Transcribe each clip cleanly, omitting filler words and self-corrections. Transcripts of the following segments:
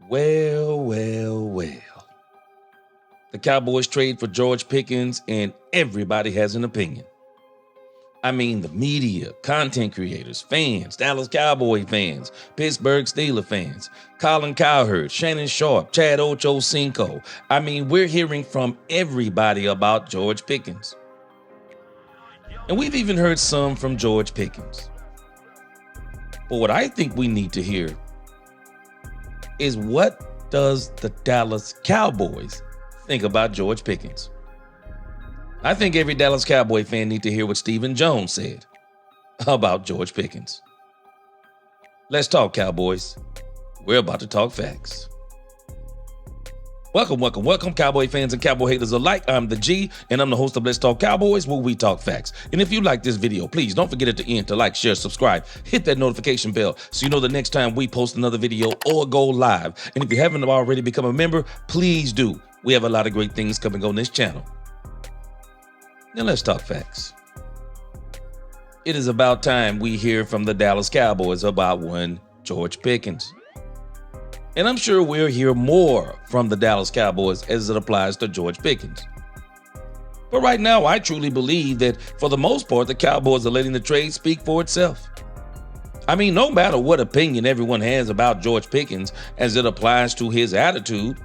Well. The Cowboys trade for George Pickens, and everybody has an opinion. I mean, the media, content creators, fans, Dallas Cowboy fans, Pittsburgh Steelers fans, Colin Cowherd, Shannon Sharp, Chad Ochocinco. I mean, we're hearing from everybody about George Pickens. And we've even heard some from George Pickens. But what I think we need to hear is, what does the Dallas Cowboys think about George Pickens? I think every Dallas Cowboy fan needs to hear what Stephen Jones said about George Pickens. Let's talk, Cowboys. We're about to talk facts. Welcome, Cowboy fans and Cowboy haters alike. I'm the G, and I'm the host of Let's Talk Cowboys, where we talk facts. And if you like this video, please don't forget at the end to like, share, subscribe, hit that notification bell so you know the next time we post another video or go live. And if you haven't already become a member, please do. We have a lot of great things coming on this channel. Now let's talk facts. It is about time we hear from the Dallas Cowboys about one George Pickens. And I'm sure we'll hear more from the Dallas Cowboys as it applies to George Pickens. But right now, I truly believe that for the most part, the Cowboys are letting the trade speak for itself. I mean, no matter what opinion everyone has about George Pickens as it applies to his attitude,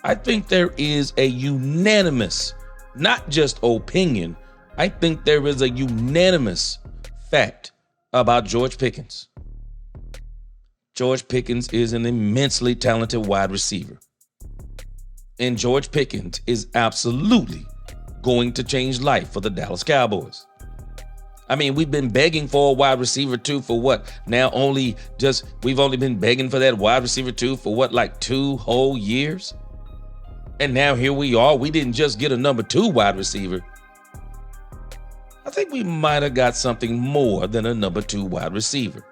I think there is a unanimous, not just opinion, I think there is a unanimous fact about George Pickens. George Pickens is an immensely talented wide receiver. And George Pickens is absolutely going to change life for the Dallas Cowboys. I mean, we've been begging for a wide receiver too for what? Now we've only been begging for that wide receiver too for what, like 2 whole years? And now here we are. We didn't just get a number 2 wide receiver. I think we might have got something more than a number 2 wide receiver.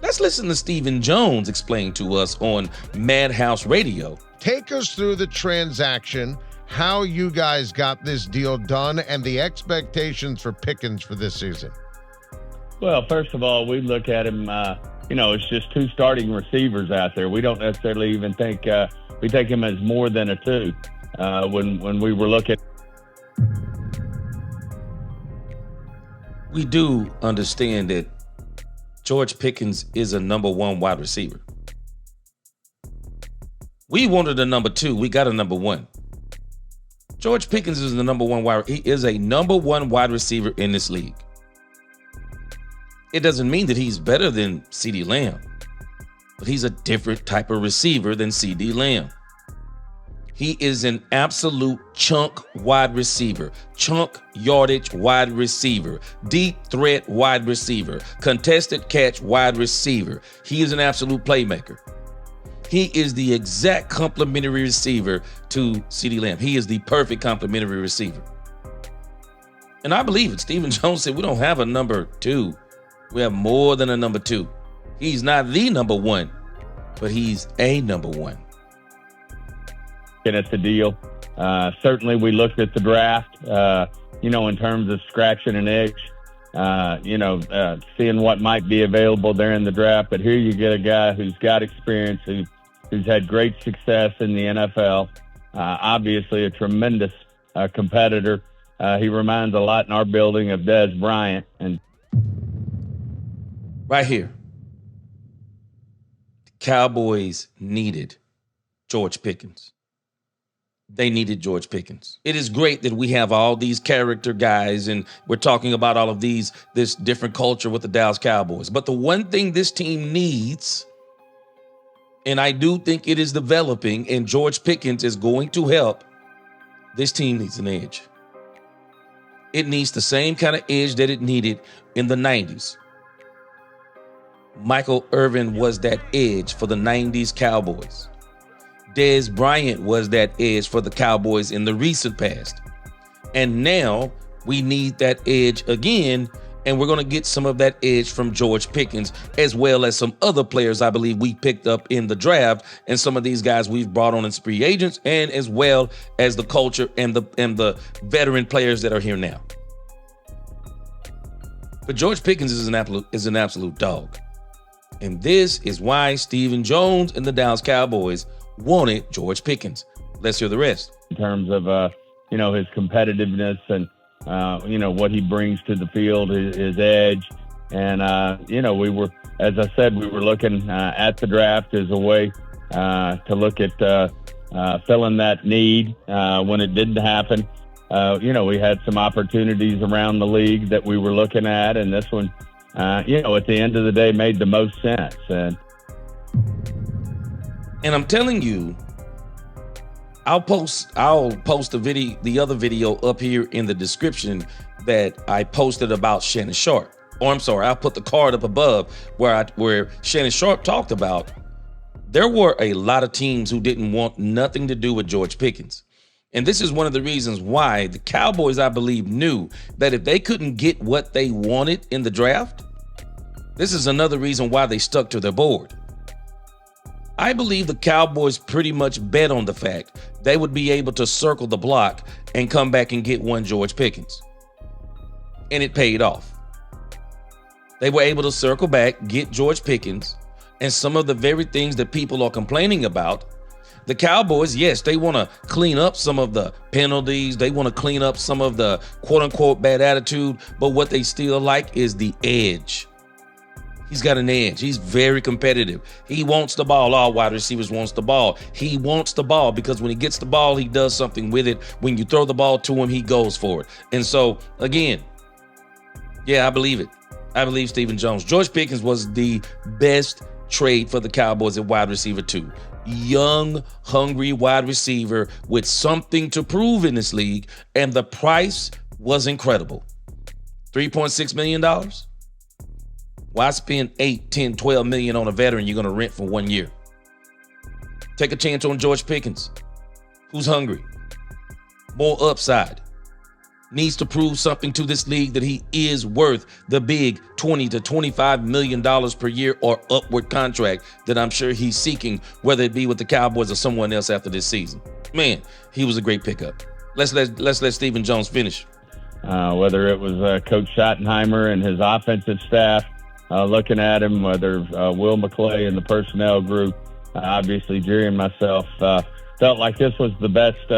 Let's listen to Stephen Jones explain to us on Madhouse Radio. Take us through the transaction, how you guys got this deal done, and the expectations for Pickens for this season. Well, first of all, we look at him, it's just 2 starting receivers out there. We don't necessarily even think we take him as more than a 2 when we were looking. We do understand that George Pickens is a number 1 wide receiver. We wanted a number 2. We got a number 1. George Pickens is the number 1 wide. He is a number 1 wide receiver in this league. It doesn't mean that he's better than CeeDee Lamb, but he's a different type of receiver than CeeDee Lamb. He is an absolute chunk wide receiver, chunk yardage wide receiver, deep threat wide receiver, contested catch wide receiver. He is an absolute playmaker. He is the exact complementary receiver to CeeDee Lamb. He is the perfect complementary receiver. And I believe it. Stephen Jones said we don't have a number 2. We have more than a number 2. He's not the number 1, but he's a number 1. At the deal. Certainly we looked at the draft, in terms of scratching an itch, seeing what might be available there in the draft. But here you get a guy who's got experience, who's had great success in the NFL, obviously a tremendous competitor. He reminds a lot in our building of Dez Bryant. And right here, the Cowboys needed George Pickens. They needed George Pickens. It is great that we have all these character guys and we're talking about all of this different culture with the Dallas Cowboys. But the one thing this team needs, and I do think it is developing, and George Pickens is going to help, this team needs an edge. It needs the same kind of edge that it needed in the 90s. Michael Irvin was that edge for the 90s Cowboys. Dez Bryant was that edge for the Cowboys in the recent past. And now we need that edge again, and we're going to get some of that edge from George Pickens, as well as some other players I believe we picked up in the draft, and some of these guys we've brought on as free agents, and as well as the culture and the veteran players that are here now. But George Pickens is an absolute dog. And this is why Stephen Jones and the Dallas Cowboys wanted George Pickens. Let's hear the rest. In terms of, his competitiveness and, what he brings to the field, his edge. And, we were, as I said, we were looking at the draft as a way to look at filling that need when it didn't happen. We had some opportunities around the league that we were looking at, and this one, at the end of the day, made the most sense. And I'm telling you, I'll post the other video up here in the description that I posted about Shannon Sharp. Or I'm sorry, I'll put the card up above where Shannon Sharp talked about there were a lot of teams who didn't want nothing to do with George Pickens. And this is one of the reasons why the Cowboys, I believe, knew that if they couldn't get what they wanted in the draft, this is another reason why they stuck to their board. I believe the Cowboys pretty much bet on the fact they would be able to circle the block and come back and get one George Pickens. And it paid off. They were able to circle back, get George Pickens, and some of the very things that people are complaining about. The Cowboys, yes, they want to clean up some of the penalties. They want to clean up some of the quote-unquote bad attitude. But what they still like is the edge. He's got an edge. He's very competitive. He wants the ball. All wide receivers wants the ball. He wants the ball because when he gets the ball, he does something with it. When you throw the ball to him, he goes for it. And so, again, yeah, I believe it. I believe Stephen Jones. George Pickens was the best trade for the Cowboys at wide receiver 2. Young, hungry wide receiver with something to prove in this league, and the price was incredible. $3.6 million? Why spend 8, 10, 12 million on a veteran you're going to rent for 1 year? Take a chance on George Pickens, who's hungry, more upside, needs to prove something to this league that he is worth the big $20 to $25 million per year or upward contract that I'm sure he's seeking, whether it be with the Cowboys or someone else after this season. Man, he was a great pickup. Let's let Stephen Jones finish. Whether it was Coach Schottenheimer and his offensive staff looking at him, whether Will McClay and the personnel group, obviously Jerry and myself felt like this was the best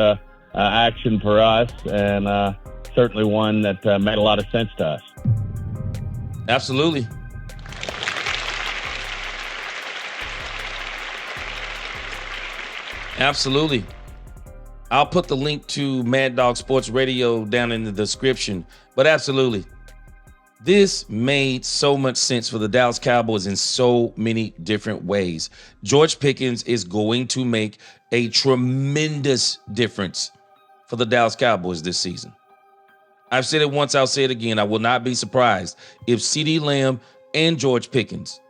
action for us, and certainly one that made a lot of sense to us. Absolutely. Absolutely. I'll put the link to Mad Dog Sports Radio down in the description, but absolutely. This made so much sense for the Dallas Cowboys in so many different ways. George Pickens is going to make a tremendous difference for the Dallas Cowboys this season. I've said it once, I'll say it again. I will not be surprised if CeeDee Lamb and George Pickens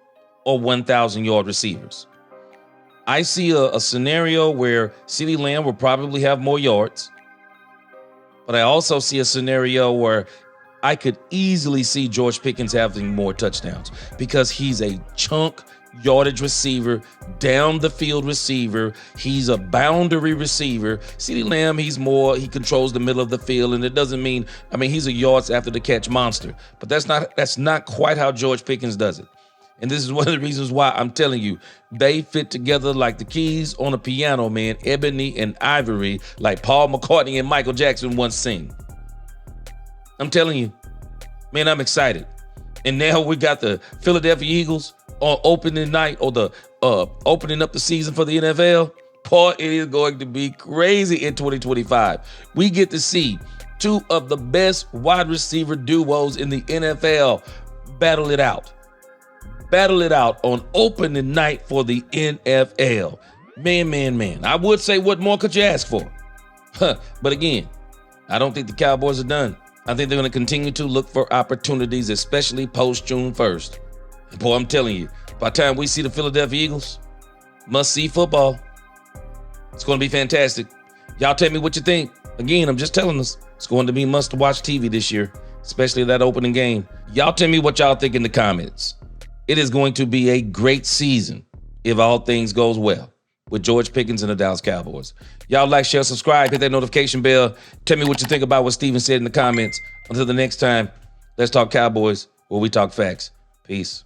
are 1,000-yard receivers. I see a scenario where CeeDee Lamb will probably have more yards, but I also see a scenario where I could easily see George Pickens having more touchdowns because he's a chunk yardage receiver, down the field receiver. He's a boundary receiver. CeeDee Lamb, he controls the middle of the field, and it doesn't mean, he's a yards after the catch monster. But that's not quite how George Pickens does it. And this is one of the reasons why I'm telling you, they fit together like the keys on a piano, man, ebony and ivory, like Paul McCartney and Michael Jackson once sang. I'm telling you, man, I'm excited. And now we got the Philadelphia Eagles on opening night, or the opening up the season for the NFL. Paul, it is going to be crazy in 2025. We get to see two of the best wide receiver duos in the NFL battle it out. Battle it out on opening night for the NFL. Man. I would say, what more could you ask for? But again, I don't think the Cowboys are done. I think they're going to continue to look for opportunities, especially post June 1st. And boy, I'm telling you, by the time we see the Philadelphia Eagles, must-see football. It's going to be fantastic. Y'all tell me what you think. Again, I'm just telling us, it's going to be must-watch TV this year, especially that opening game. Y'all tell me what y'all think in the comments. It is going to be a great season if all things goes well with George Pickens and the Dallas Cowboys. Y'all like, share, subscribe, hit that notification bell. Tell me what you think about what Steven said in the comments. Until the next time, let's talk Cowboys, where we talk facts. Peace.